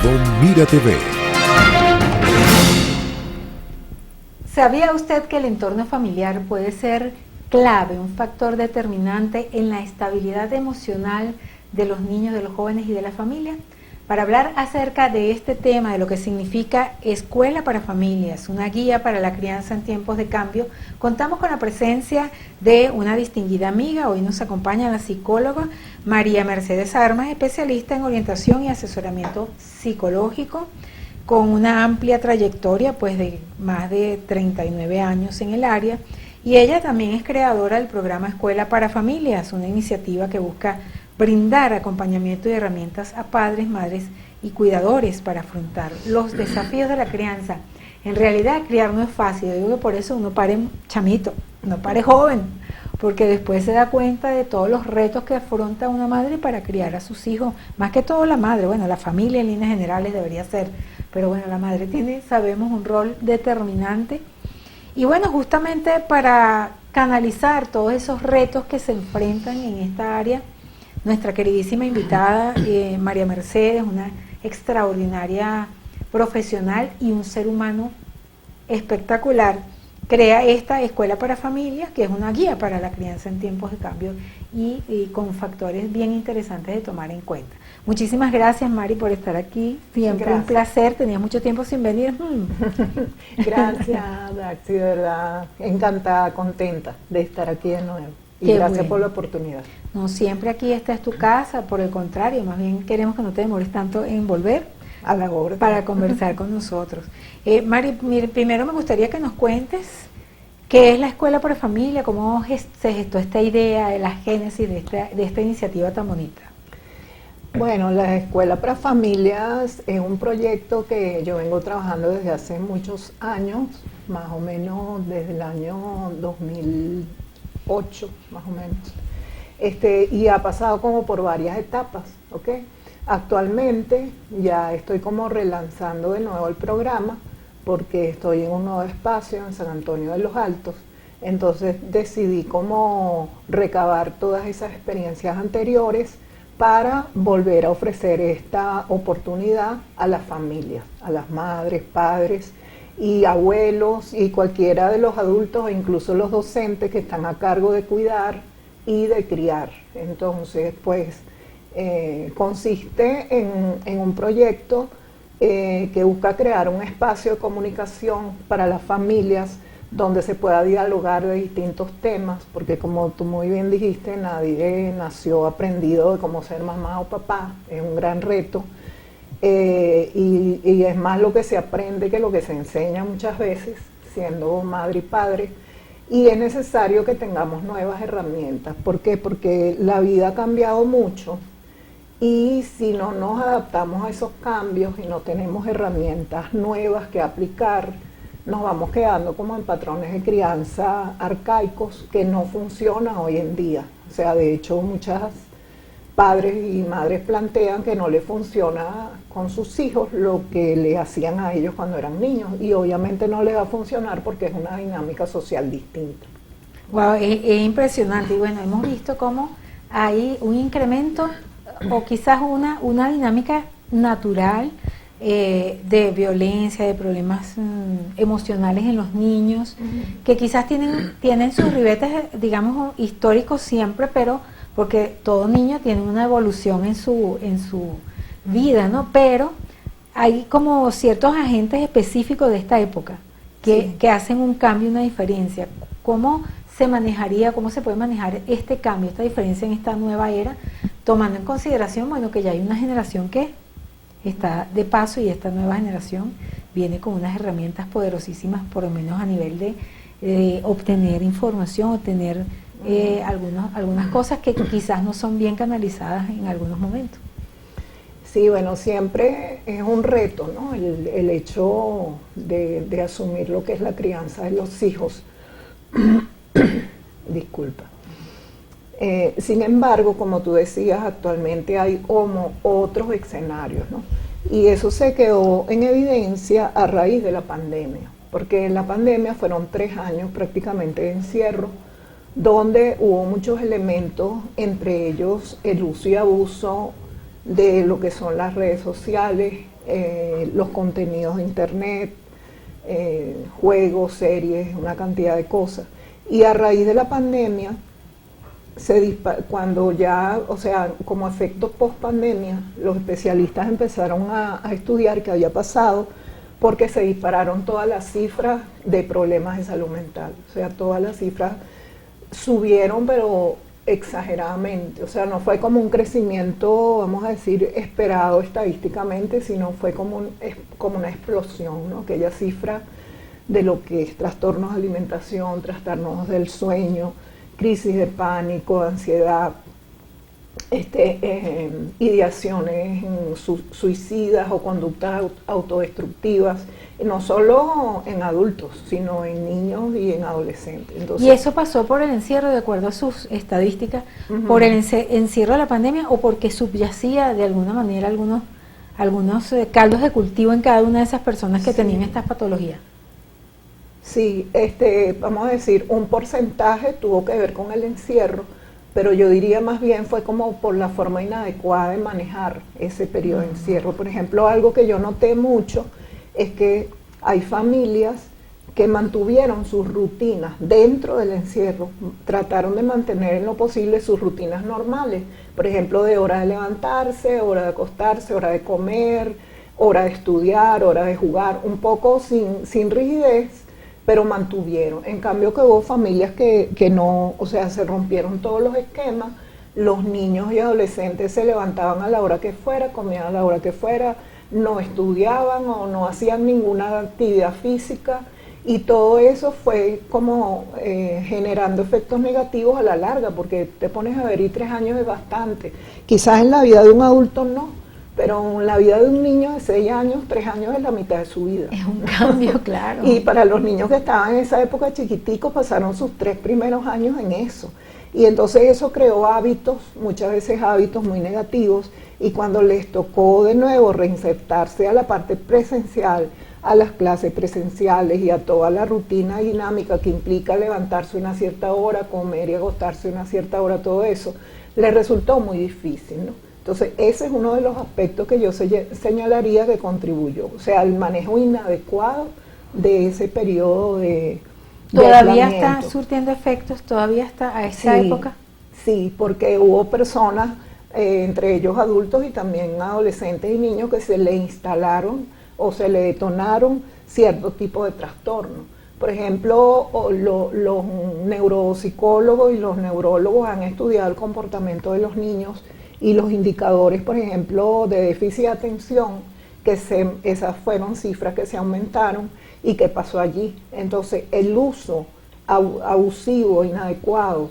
Don Mira TV. ¿Sabía usted que el entorno familiar puede ser clave, un factor determinante en la estabilidad emocional de los niños, de los jóvenes y de la familia? Para hablar acerca de este tema, de lo que significa Escuela para Familias, una guía para la crianza en tiempos de cambio, contamos con la presencia de una distinguida amiga. Hoy nos acompaña la psicóloga María Mercedes Armas, especialista en orientación y asesoramiento psicológico, con una amplia trayectoria, pues de más de 39 años en el área, y ella también es creadora del programa Escuela para Familias, una iniciativa que busca brindar acompañamiento y herramientas a padres, madres y cuidadores para afrontar los desafíos de la crianza. En realidad, criar no es fácil. Yo digo que por eso uno pare chamito, no pare joven, porque después se da cuenta de todos los retos que afronta una madre para criar a sus hijos, más que todo la madre. Bueno, la familia en líneas generales debería ser, pero bueno, la madre tiene, sabemos, un rol determinante. Y bueno, justamente para canalizar todos esos retos que se enfrentan en esta área, nuestra queridísima invitada, María Mercedes, una extraordinaria profesional y un ser humano espectacular, crea esta Escuela para Familias, que es una guía para la crianza en tiempos de cambio y con factores bien interesantes de tomar en cuenta. Muchísimas gracias, Mari, por estar aquí. Siempre un placer. Tenías mucho tiempo sin venir. Gracias, Daxi, de verdad. Encantada, contenta de estar aquí de nuevo. Y Qué gracias bueno. por la oportunidad. No, siempre aquí esta es tu casa, por el contrario, más bien queremos que no te demores tanto en volver A la orden. para conversar con nosotros. Mari, mire, primero me gustaría que nos cuentes qué es la Escuela para Familia, cómo se gestó esta idea, de la génesis de esta iniciativa tan bonita. Bueno, la Escuela para Familias es un proyecto que yo vengo trabajando desde hace muchos años, más o menos desde el año 2008, más o menos. Y ha pasado como por varias etapas, ¿ok? Actualmente ya estoy como relanzando de nuevo el programa porque estoy en un nuevo espacio en San Antonio de los Altos. Entonces decidí como recabar todas esas experiencias anteriores para volver a ofrecer esta oportunidad a las familias, a las madres, padres y abuelos y cualquiera de los adultos e incluso los docentes que están a cargo de cuidar y de criar. Entonces, pues, consiste en un proyecto que busca crear un espacio de comunicación para las familias donde se pueda dialogar de distintos temas, porque como tú muy bien dijiste, nadie nació aprendido de cómo ser mamá o papá, es un gran reto, y es más lo que se aprende que lo que se enseña muchas veces, siendo madre y padre, y es necesario que tengamos nuevas herramientas. ¿Por qué? Porque la vida ha cambiado mucho, y si no nos adaptamos a esos cambios y no tenemos herramientas nuevas que aplicar, nos vamos quedando como en patrones de crianza arcaicos que no funcionan hoy en día. O sea, de hecho, muchas padres y madres plantean que no les funciona con sus hijos lo que le hacían a ellos cuando eran niños, y obviamente no les va a funcionar porque es una dinámica social distinta. Wow, es impresionante. Y bueno, hemos visto cómo hay un incremento o quizás una dinámica natural de violencia, de problemas emocionales en los niños, que quizás tienen sus ribetes, digamos, históricos siempre, pero porque todo niño tiene una evolución en su vida, ¿no? Pero hay como ciertos agentes específicos de esta época que hacen un cambio, una diferencia. ¿Cómo se manejaría, cómo se puede manejar este cambio, esta diferencia en esta nueva era, tomando en consideración, bueno, que ya hay una generación que está de paso y esta nueva generación viene con unas herramientas poderosísimas, por lo menos a nivel de obtener información, obtener algunas cosas que quizás no son bien canalizadas en algunos momentos? Sí, bueno, siempre es un reto, ¿no? El hecho de asumir lo que es la crianza de los hijos. Disculpa. Sin embargo, como tú decías, actualmente hay como otros escenarios, ¿no? Y eso se quedó en evidencia a raíz de la pandemia, porque en la pandemia fueron 3 años prácticamente de encierro, donde hubo muchos elementos, entre ellos el uso y abuso de lo que son las redes sociales, los contenidos de internet, juegos, series, una cantidad de cosas. Y a raíz de la pandemia, cuando ya, o sea, como efecto post pandemia, los especialistas empezaron a estudiar qué había pasado, porque se dispararon todas las cifras de problemas de salud mental. O sea, todas las cifras subieron, pero exageradamente. O sea, no fue como un crecimiento, vamos a decir, esperado estadísticamente, sino fue como una explosión, ¿no? Aquella cifra de lo que es trastornos de alimentación, trastornos del sueño, crisis de pánico, ansiedad, ideaciones suicidas o conductas autodestructivas, no solo en adultos, sino en niños y en adolescentes. Entonces, ¿y eso pasó por el encierro, de acuerdo a sus estadísticas, por el encierro de la pandemia, o porque subyacía de alguna manera algunos caldos de cultivo en cada una de esas personas que tenían estas patologías? Sí, vamos a decir, un porcentaje tuvo que ver con el encierro, pero yo diría más bien fue como por la forma inadecuada de manejar ese periodo de encierro. Por ejemplo, algo que yo noté mucho es que hay familias que mantuvieron sus rutinas dentro del encierro, trataron de mantener en lo posible sus rutinas normales, por ejemplo, de hora de levantarse, hora de acostarse, hora de comer, hora de estudiar, hora de jugar, un poco sin rigidez, pero mantuvieron. En cambio que hubo familias que no, o sea, se rompieron todos los esquemas, los niños y adolescentes se levantaban a la hora que fuera, comían a la hora que fuera, no estudiaban o no hacían ninguna actividad física, y todo eso fue como generando efectos negativos a la larga, porque te pones a ver y 3 años es bastante. Quizás en la vida de un adulto no, pero en la vida de un niño de 6 años, 3 años es la mitad de su vida. Es un cambio, claro. Y para los niños que estaban en esa época chiquiticos, pasaron sus 3 primeros años en eso. Y entonces eso creó hábitos, muchas veces hábitos muy negativos, y cuando les tocó de nuevo reinsertarse a la parte presencial, a las clases presenciales y a toda la rutina dinámica que implica levantarse una cierta hora, comer y acostarse una cierta hora, todo eso, les resultó muy difícil, ¿no? Entonces, ese es uno de los aspectos que yo señalaría que contribuyó, o sea, el manejo inadecuado de ese periodo de ¿Todavía está surtiendo efectos? ¿Todavía está a esa época? Sí, porque hubo personas, entre ellos adultos y también adolescentes y niños, que se le instalaron o se le detonaron cierto tipo de trastornos. Por ejemplo, los neuropsicólogos y los neurólogos han estudiado el comportamiento de los niños y los indicadores, por ejemplo, de déficit de atención, esas fueron cifras que se aumentaron y que pasó allí. Entonces, el uso abusivo, inadecuado,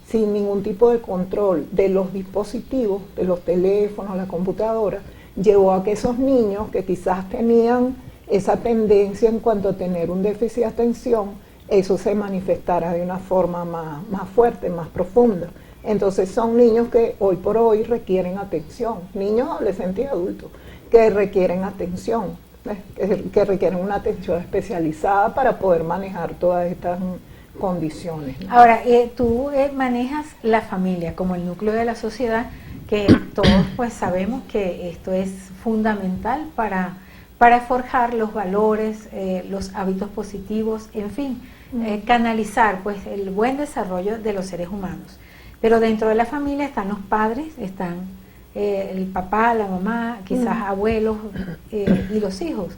sin ningún tipo de control de los dispositivos, de los teléfonos, la computadora, llevó a que esos niños que quizás tenían esa tendencia en cuanto a tener un déficit de atención, eso se manifestara de una forma más fuerte, más profunda. Entonces son niños que hoy por hoy requieren atención, niños, adolescentes y adultos, que requieren atención, que requieren una atención especializada para poder manejar todas estas condiciones, ¿no? Ahora, tú manejas la familia como el núcleo de la sociedad, que todos pues sabemos que esto es fundamental para forjar los valores, los hábitos positivos, en fin, canalizar pues el buen desarrollo de los seres humanos. Pero dentro de la familia están los padres, están el papá, la mamá, quizás abuelos y los hijos.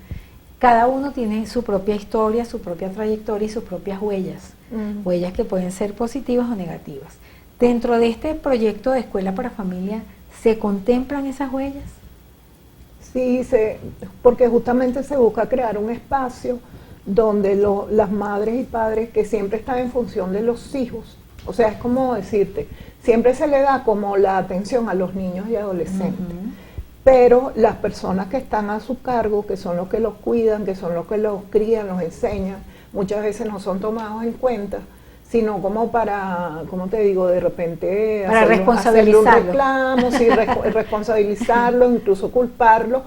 Cada uno tiene su propia historia, su propia trayectoria y sus propias huellas, huellas que pueden ser positivas o negativas. Dentro de este proyecto de Escuela para Familia, ¿se contemplan esas huellas? Sí, porque justamente se busca crear un espacio donde las madres y padres que siempre están en función de los hijos, o sea, es como decirte, siempre se le da como la atención a los niños y adolescentes, pero las personas que están a su cargo, que son los que los cuidan, que son los que los crían, los enseñan, muchas veces no son tomados en cuenta, sino como para, ¿cómo te digo?, de repente para hacerle un reclamo, sí, responsabilizarlo, incluso culparlo,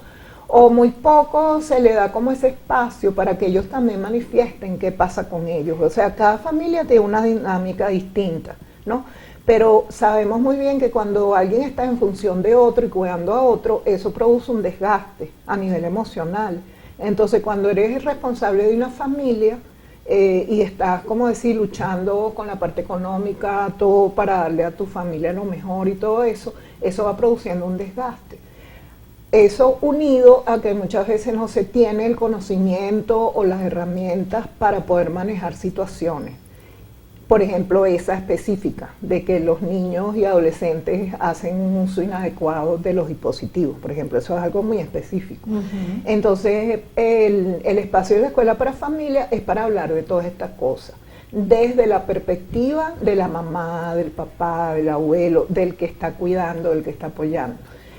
o muy poco se le da como ese espacio para que ellos también manifiesten qué pasa con ellos. O sea, cada familia tiene una dinámica distinta, ¿no? Pero sabemos muy bien que cuando alguien está en función de otro y cuidando a otro, eso produce un desgaste a nivel emocional. Entonces, cuando eres responsable de una familia y estás, como decir, luchando con la parte económica, todo para darle a tu familia lo mejor y todo eso, eso va produciendo un desgaste. Eso unido a que muchas veces no se tiene el conocimiento o las herramientas para poder manejar situaciones. Por ejemplo, esa específica, de que los niños y adolescentes hacen un uso inadecuado de los dispositivos, por ejemplo, eso es algo muy específico. Entonces, el espacio de la escuela para familias es para hablar de todas estas cosas, desde la perspectiva de la mamá, del papá, del abuelo, del que está cuidando, del que está apoyando,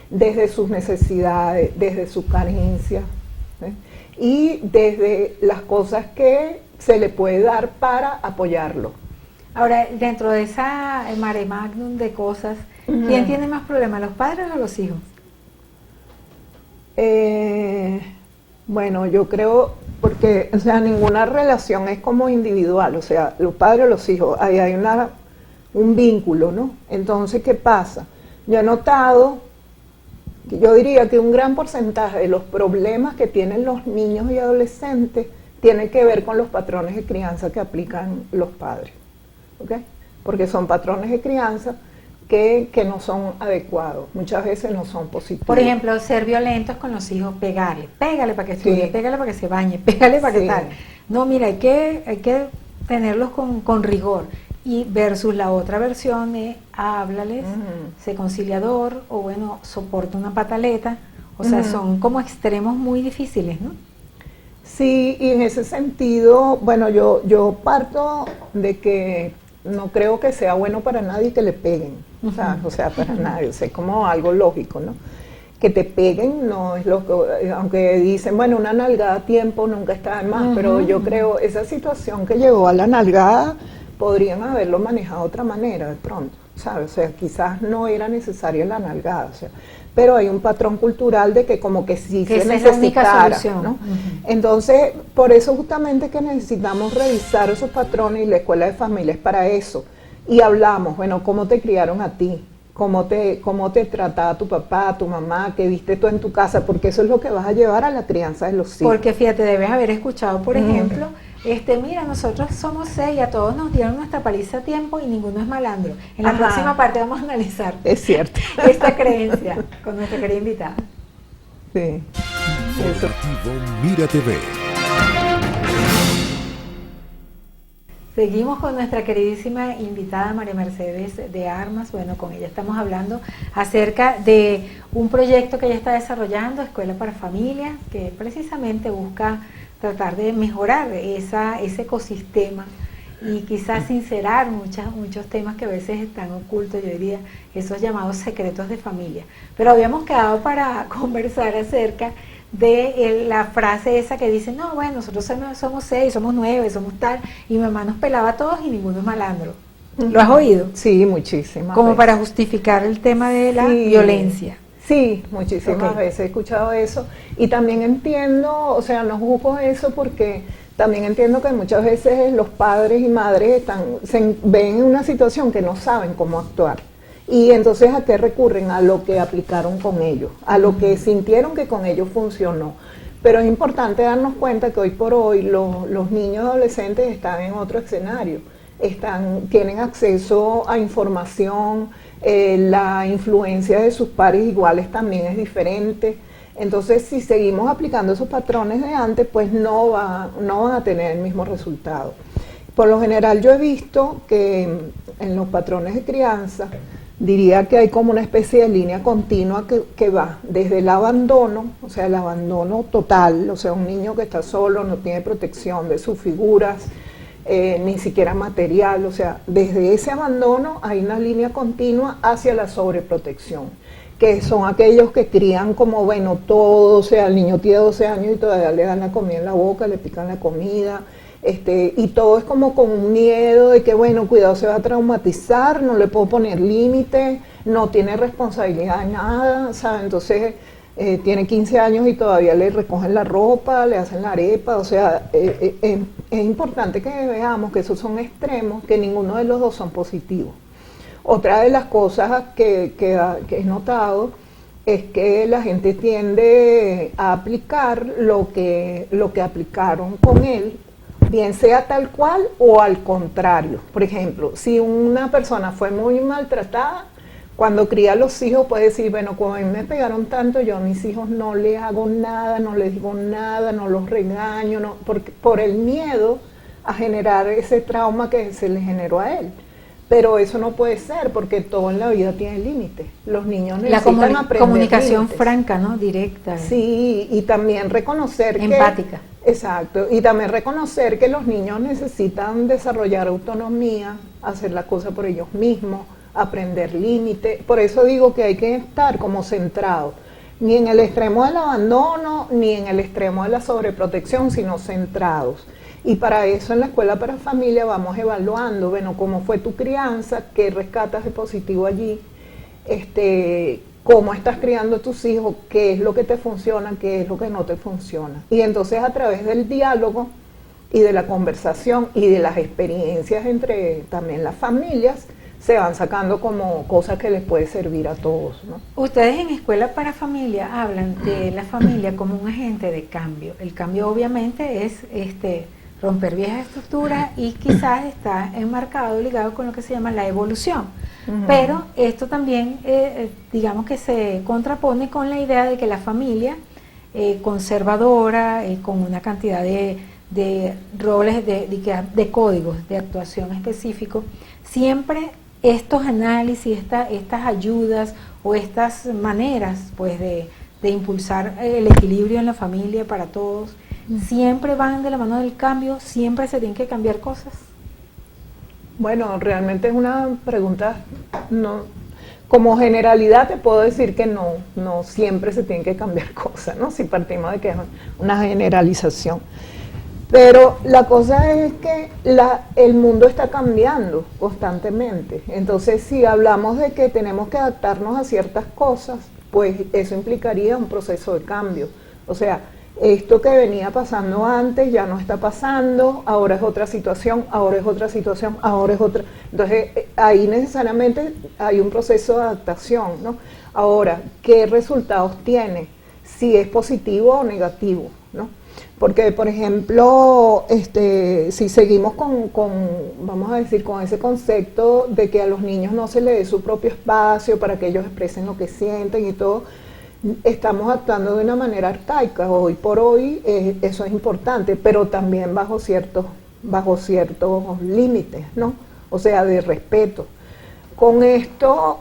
desde sus necesidades, desde sus carencias, y desde las cosas que se le puede dar para apoyarlo. Ahora, dentro de esa mare magnum de cosas, ¿quién tiene más problemas, los padres o los hijos? Bueno, yo creo, porque, o sea, ninguna relación es como individual, o sea, los padres o los hijos, ahí hay un vínculo, ¿no? Entonces, ¿qué pasa? Yo he notado, yo diría que un gran porcentaje de los problemas que tienen los niños y adolescentes tiene que ver con los patrones de crianza que aplican los padres. ¿Okay? Porque son patrones de crianza que no son adecuados, muchas veces no son positivos. Por ejemplo, ser violentos con los hijos, pégale para que estudie, pégale para que se bañe, pégale para que tal. No, mira, hay que tenerlos con rigor. Y versus la otra versión de háblales, sé conciliador, o bueno, soporta una pataleta. O sea, son como extremos muy difíciles, ¿no? Sí, y en ese sentido, bueno, yo parto de que no creo que sea bueno para nadie que le peguen, o sea, para nadie, o sea, es como algo lógico, ¿no? Que te peguen no es lo que, aunque dicen, bueno, una nalgada a tiempo nunca está de más, pero yo creo esa situación que llegó a la nalgada podrían haberlo manejado de otra manera de pronto, ¿sabes? O sea, quizás no era necesaria la nalgada, o sea, pero hay un patrón cultural de que como que sí que se necesitara, ¿no? Entonces, por eso justamente que necesitamos revisar esos patrones, y la escuela de familia es para eso. Y hablamos, bueno, ¿cómo te criaron a ti? ¿Cómo te trataba tu papá, tu mamá? ¿Qué viste tú en tu casa? Porque eso es lo que vas a llevar a la crianza de los hijos. Porque fíjate, debes haber escuchado, por ejemplo, mira, nosotros somos 6, a todos nos dieron nuestra paliza a tiempo y ninguno es malandro. En la próxima parte vamos a analizar. Es cierto. Esta creencia con nuestra querida invitada. Sí. Mira TV. Seguimos con nuestra queridísima invitada María Mercedes de Armas. Bueno, con ella estamos hablando acerca de un proyecto que ella está desarrollando, Escuela para Familias, que precisamente busca tratar de mejorar ese ecosistema y quizás sincerar muchos temas que a veces están ocultos, yo diría, esos llamados secretos de familia. Pero habíamos quedado para conversar acerca de la frase esa que dice, no, bueno, nosotros somos 6, somos 9, somos tal, y mi mamá nos pelaba a todos y ninguno es malandro. ¿Lo has oído? Sí, muchísimas Como veces. Para justificar el tema de la violencia. Sí, muchísimas veces he escuchado eso y también entiendo, o sea, no juzgo eso porque también entiendo que muchas veces los padres y madres se ven en una situación que no saben cómo actuar. Y entonces, ¿a qué recurren? A lo que aplicaron con ellos, a lo que sintieron que con ellos funcionó. Pero es importante darnos cuenta que hoy por hoy los niños y adolescentes están en otro escenario, tienen acceso a información, la influencia de sus pares iguales también es diferente. Entonces, si seguimos aplicando esos patrones de antes, pues no van a tener el mismo resultado. Por lo general, yo he visto que en los patrones de crianza, diría que hay como una especie de línea continua que va desde el abandono, o sea, el abandono total, o sea, un niño que está solo, no tiene protección de sus figuras, ni siquiera material, o sea, desde ese abandono hay una línea continua hacia la sobreprotección, que son aquellos que crían como, bueno, todo, o sea, el niño tiene 12 años y todavía le dan la comida en la boca, le pican la comida, y todo es como con un miedo de que, bueno, cuidado, se va a traumatizar, no le puedo poner límite, no tiene responsabilidad de nada, ¿sabes? Entonces, tiene 15 años y todavía le recogen la ropa, le hacen la arepa, o sea, es importante que veamos que esos son extremos, que ninguno de los dos son positivos. Otra de las cosas que he notado es que la gente tiende a aplicar lo que aplicaron con él, bien sea tal cual o al contrario. Por ejemplo, si una persona fue muy maltratada, cuando cría a los hijos puede decir, bueno, como a mí me pegaron tanto, yo a mis hijos no les hago nada, no les digo nada, no los regaño, no, por el miedo a generar ese trauma que se le generó a él. Pero eso no puede ser, porque todo en la vida tiene límites. Los niños necesitan aprender comunicación límites. Franca, ¿no? Directa. Sí, y también reconocer empática. Exacto, y también reconocer que los niños necesitan desarrollar autonomía, hacer las cosas por ellos mismos, aprender límites. Por eso digo que hay que estar como centrado, ni en el extremo del abandono, ni en el extremo de la sobreprotección, sino centrados. Y para eso en la escuela para familia vamos evaluando, bueno, cómo fue tu crianza, qué rescatas de positivo allí, cómo estás criando a tus hijos, qué es lo que te funciona, qué es lo que no te funciona. Y entonces a través del diálogo y de la conversación y de las experiencias entre también las familias, se van sacando como cosas que les puede servir a todos, ¿no? Ustedes en Escuela para Familia hablan de la familia como un agente de cambio. El cambio obviamente es romper viejas estructuras y quizás está enmarcado, ligado con lo que se llama la evolución. Pero esto también, digamos que se contrapone con la idea de que la familia conservadora, con una cantidad de roles, de códigos de actuación específicos, siempre estos análisis, estas ayudas o estas maneras pues de impulsar el equilibrio en la familia para todos, siempre van de la mano del cambio, siempre se tienen que cambiar cosas. Bueno, realmente es una pregunta, no, como generalidad te puedo decir que no siempre se tienen que cambiar cosas, ¿no? Si partimos de que es una generalización. Pero la cosa es que el mundo está cambiando constantemente. Entonces, si hablamos de que tenemos que adaptarnos a ciertas cosas, pues eso implicaría un proceso de cambio. O sea, esto que venía pasando antes ya no está pasando, ahora es otra situación, ahora es otra situación, ahora es otra. Entonces, ahí necesariamente hay un proceso de adaptación, ¿no? Ahora, ¿qué resultados tiene? Si es positivo o negativo, ¿no? Porque, por ejemplo, si seguimos vamos a decir, con ese concepto de que a los niños no se les dé su propio espacio para que ellos expresen lo que sienten y todo, estamos actuando de una manera arcaica. Hoy por hoy eso es importante, pero también bajo ciertos límites, ¿no? O sea, de respeto. Con esto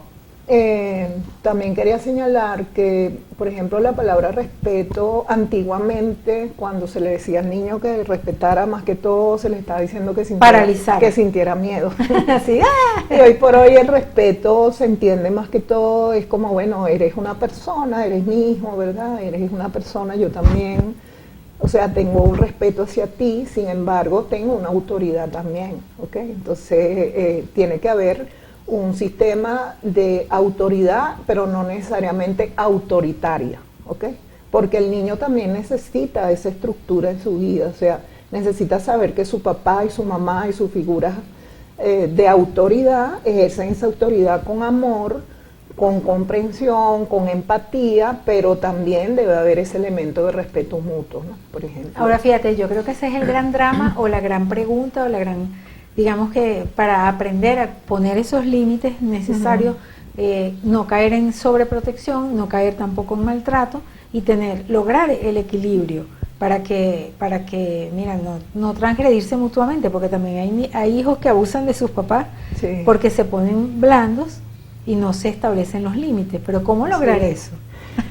también quería señalar que, por ejemplo, la palabra respeto, antiguamente, cuando se le decía al niño que respetara, más que todo se le estaba diciendo que sintiera miedo. Así, y hoy por hoy el respeto se entiende más que todo, es como, bueno, eres una persona, eres mi hijo, ¿verdad? Eres una persona, yo también, o sea, tengo un respeto hacia ti, sin embargo, tengo una autoridad también, ¿ok? Entonces, tiene que haber un sistema de autoridad, pero no necesariamente autoritaria, ¿ok? Porque el niño también necesita esa estructura en su vida, o sea, necesita saber que su papá y su mamá y sus figuras de autoridad ejercen esa autoridad con amor, con comprensión, con empatía, pero también debe haber ese elemento de respeto mutuo, ¿no? Por ejemplo. Ahora fíjate, yo creo que ese es el gran drama o la gran pregunta o la gran... Digamos que para aprender a poner esos límites necesarios, no caer en sobreprotección, no caer tampoco en maltrato y lograr el equilibrio para que mira, no transgredirse mutuamente, porque también hay hijos que abusan de sus papás porque se ponen blandos y no se establecen los límites. Pero ¿cómo lograr eso?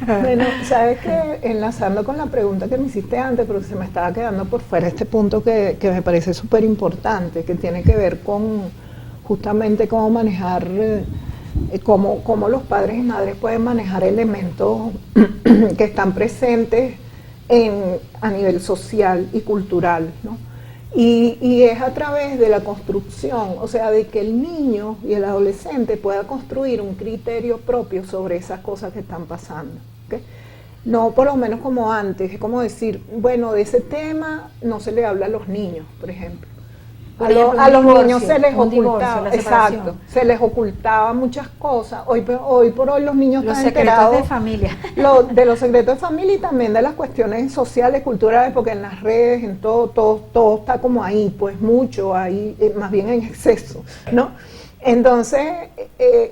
Bueno, sabes que enlazando con la pregunta que me hiciste antes, pero se me estaba quedando por fuera este punto que me parece súper importante, que tiene que ver con justamente cómo manejar, cómo los padres y madres pueden manejar elementos que están presentes a nivel social y cultural, ¿no? Y es a través de la construcción, o sea, de que el niño y el adolescente pueda construir un criterio propio sobre esas cosas que están pasando, ¿okay? No por lo menos como antes, es como decir, bueno, de ese tema no se le habla a los niños, por ejemplo. A los niños se les un divorcio, ocultaba, la separación. exacto, se les ocultaba muchas cosas. Hoy por hoy los niños Los están secretos enterados de familia. de los secretos de familia y también de las cuestiones sociales, culturales, porque en las redes, en todo está como ahí, pues mucho ahí, más bien en exceso, ¿no? Entonces,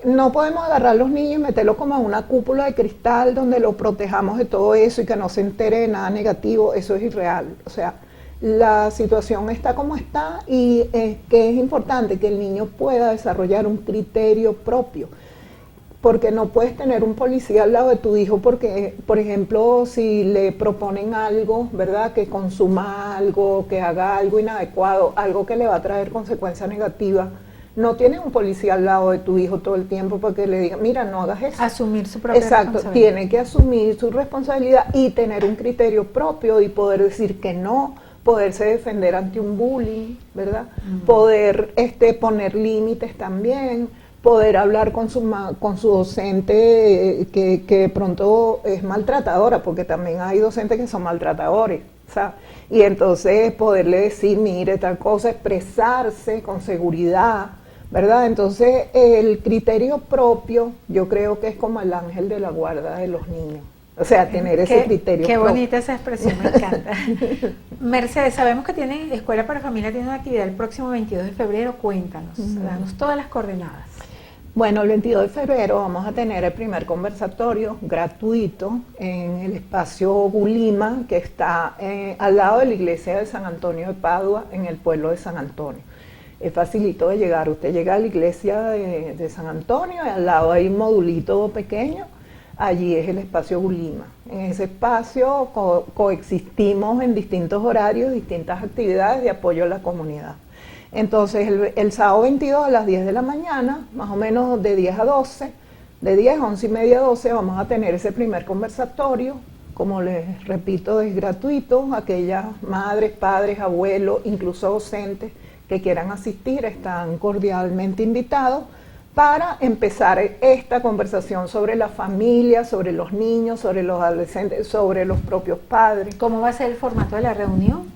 no podemos agarrar a los niños y meterlos como en una cúpula de cristal donde los protejamos de todo eso y que no se entere de nada negativo. Eso es irreal. O sea, la situación está como está y que es importante que el niño pueda desarrollar un criterio propio, porque no puedes tener un policía al lado de tu hijo porque, por ejemplo, si le proponen algo, ¿verdad? Que consuma algo, que haga algo inadecuado, algo que le va a traer consecuencias negativas. No tienes un policía al lado de tu hijo todo el tiempo porque le diga, mira, no hagas eso. Asumir su propia Exacto, responsabilidad. tiene que asumir su responsabilidad y tener un criterio propio y poder decir que no, poderse defender ante un bullying, ¿verdad? Poder poner límites también, poder hablar con su docente que de pronto es maltratadora, porque también hay docentes que son maltratadores, ¿sabes? Y entonces poderle decir, mire, tal cosa, expresarse con seguridad, ¿verdad? Entonces el criterio propio yo creo que es como el ángel de la guarda de los niños. O sea, tener ese criterio Qué propio. bonita esa expresión, me encanta. Mercedes, sabemos que tiene Escuela para Familia, tiene una actividad el próximo 22 de febrero, cuéntanos, danos todas las coordenadas. Bueno, el 22 de febrero vamos a tener el primer conversatorio gratuito en el espacio Gulima, que está al lado de la iglesia de San Antonio de Padua, en el pueblo de San Antonio. Es facilito de llegar, usted llega a la iglesia de San Antonio y al lado hay un modulito pequeño, allí es el espacio Gulima. En ese espacio coexistimos en distintos horarios, distintas actividades de apoyo a la comunidad. Entonces el sábado 22 a las 10 de la mañana, más o menos de 10 a 12, de 10 a 11 y media a 12 vamos a tener ese primer conversatorio. Como les repito, es gratuito. Aquellas madres, padres, abuelos, incluso docentes que quieran asistir están cordialmente invitados para empezar esta conversación sobre la familia, sobre los niños, sobre los adolescentes, sobre los propios padres. ¿Cómo va a ser el formato de la reunión?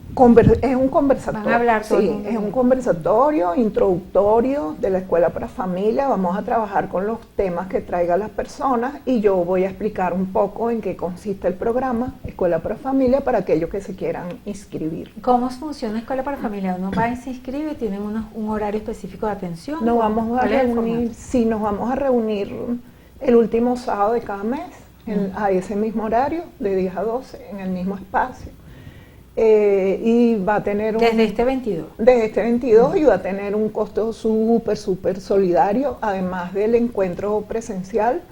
Es un conversatorio. Van a hablar todo el Sí, mundo. es un conversatorio introductorio de la Escuela para Familia. Vamos a trabajar con los temas que traigan las personas y yo voy a explicar un poco en qué consiste el programa Escuela para Familia para aquellos que se quieran inscribir. ¿Cómo funciona Escuela para Familia? Uno va y se inscribe, tienen un horario específico de atención. Nos vamos a ¿Cuál es el reunir, formato? sí, nos vamos a reunir el último sábado de cada mes, a ese mismo horario, de 10 a 12, en el mismo espacio. Y va a tener Desde este 22. Desde este 22 y va a tener un costo súper solidario, además del encuentro presencial.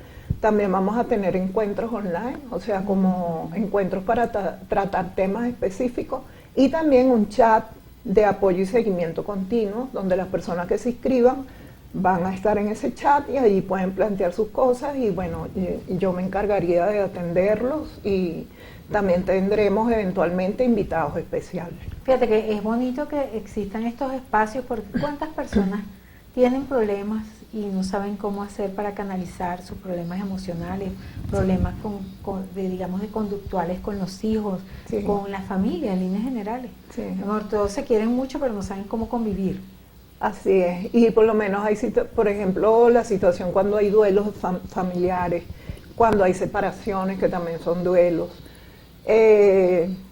También vamos a tener encuentros online, o sea, como encuentros para tratar temas específicos y también un chat de apoyo y seguimiento continuo, donde las personas que se inscriban van a estar en ese chat y allí pueden plantear sus cosas y bueno, yo me encargaría de atenderlos y también tendremos eventualmente invitados especiales. Fíjate que es bonito que existan estos espacios porque cuántas personas tienen problemas y no saben cómo hacer para canalizar sus problemas emocionales, problemas digamos, de conductuales con los hijos, Sí. con la familia en líneas generales. Sí. Amor, todos se quieren mucho pero no saben cómo convivir. Así es, y por lo menos hay, por ejemplo, la situación cuando hay duelos familiares, cuando hay separaciones que también son duelos.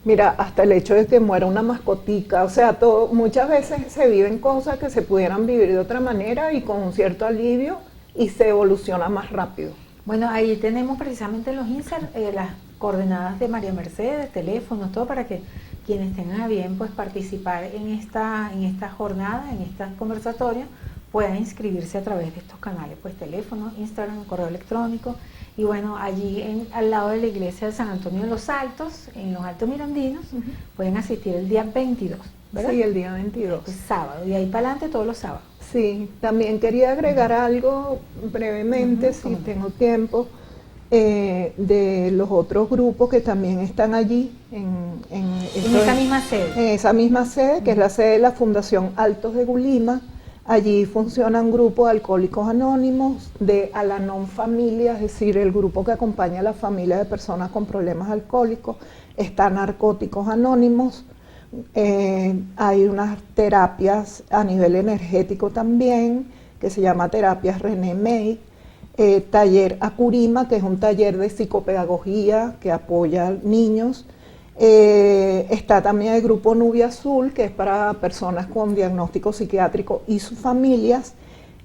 Mira, hasta el hecho de que muera una mascotica, o sea, muchas veces se viven cosas que se pudieran vivir de otra manera y con un cierto alivio y se evoluciona más rápido. Bueno, ahí tenemos precisamente los insert, las coordenadas de María Mercedes, teléfonos, todo para que quienes tengan a bien pues participar en esta jornada, en esta conversatorio, puedan inscribirse a través de estos canales, pues teléfono, Instagram, correo electrónico. Y bueno, allí al lado de la iglesia de San Antonio de los Altos, en los Altos Mirandinos, pueden asistir el día 22, ¿verdad? Sí, el día 22. Es sábado, y ahí para adelante todos los sábados. Sí, también quería agregar algo brevemente, si tengo tiempo, de los otros grupos que también están allí en esa misma sede. En esa misma sede, que es la sede de la Fundación Altos de Gulima. Allí funciona un grupo de alcohólicos anónimos, de Al-Anon Familia, es decir, el grupo que acompaña a la familia de personas con problemas alcohólicos. Está Narcóticos Anónimos, hay unas terapias a nivel energético también, que se llama Terapias René May, taller Acurima, que es un taller de psicopedagogía que apoya a niños. Está también el grupo Nubia Azul, que es para personas con diagnóstico psiquiátrico y sus familias.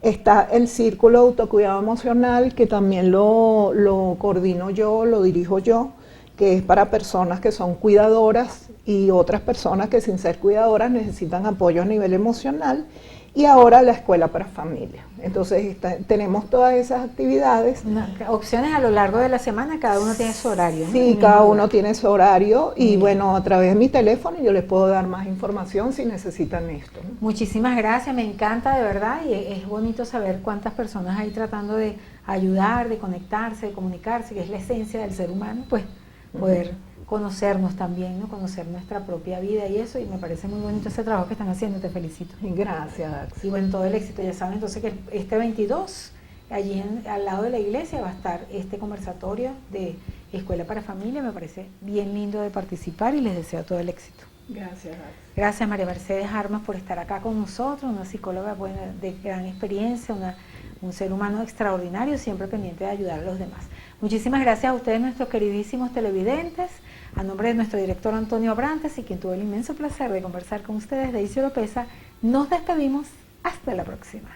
Está el Círculo de Autocuidado Emocional, que también lo coordino yo, lo dirijo yo, que es para personas que son cuidadoras y otras personas que sin ser cuidadoras necesitan apoyo a nivel emocional. Y ahora la Escuela para Familias. Entonces tenemos todas esas actividades. Opciones a lo largo de la semana, cada uno tiene su horario, ¿no? Sí, cada uno tiene su horario y bueno, a través de mi teléfono yo les puedo dar más información si necesitan esto, ¿no? Muchísimas gracias, me encanta de verdad y es bonito saber cuántas personas hay tratando de ayudar, de conectarse, de comunicarse, que es la esencia del ser humano, pues poder conocernos también, ¿no? Conocer nuestra propia vida y eso, y me parece muy bonito ese trabajo que están haciendo, te felicito. Gracias, Dax. Y bueno, todo el éxito, ya saben entonces que este 22, allí al lado de la iglesia va a estar este conversatorio de Escuela para Familia, me parece bien lindo de participar y les deseo todo el éxito. Gracias, Dax. Gracias María Mercedes Armas por estar acá con nosotros, una psicóloga buena, de gran experiencia, un ser humano extraordinario, siempre pendiente de ayudar a los demás. Muchísimas gracias a ustedes, nuestros queridísimos televidentes, a nombre de nuestro director Antonio Abrantes y quien tuvo el inmenso placer de conversar con ustedes, Daisy Oropesa, nos despedimos, hasta la próxima.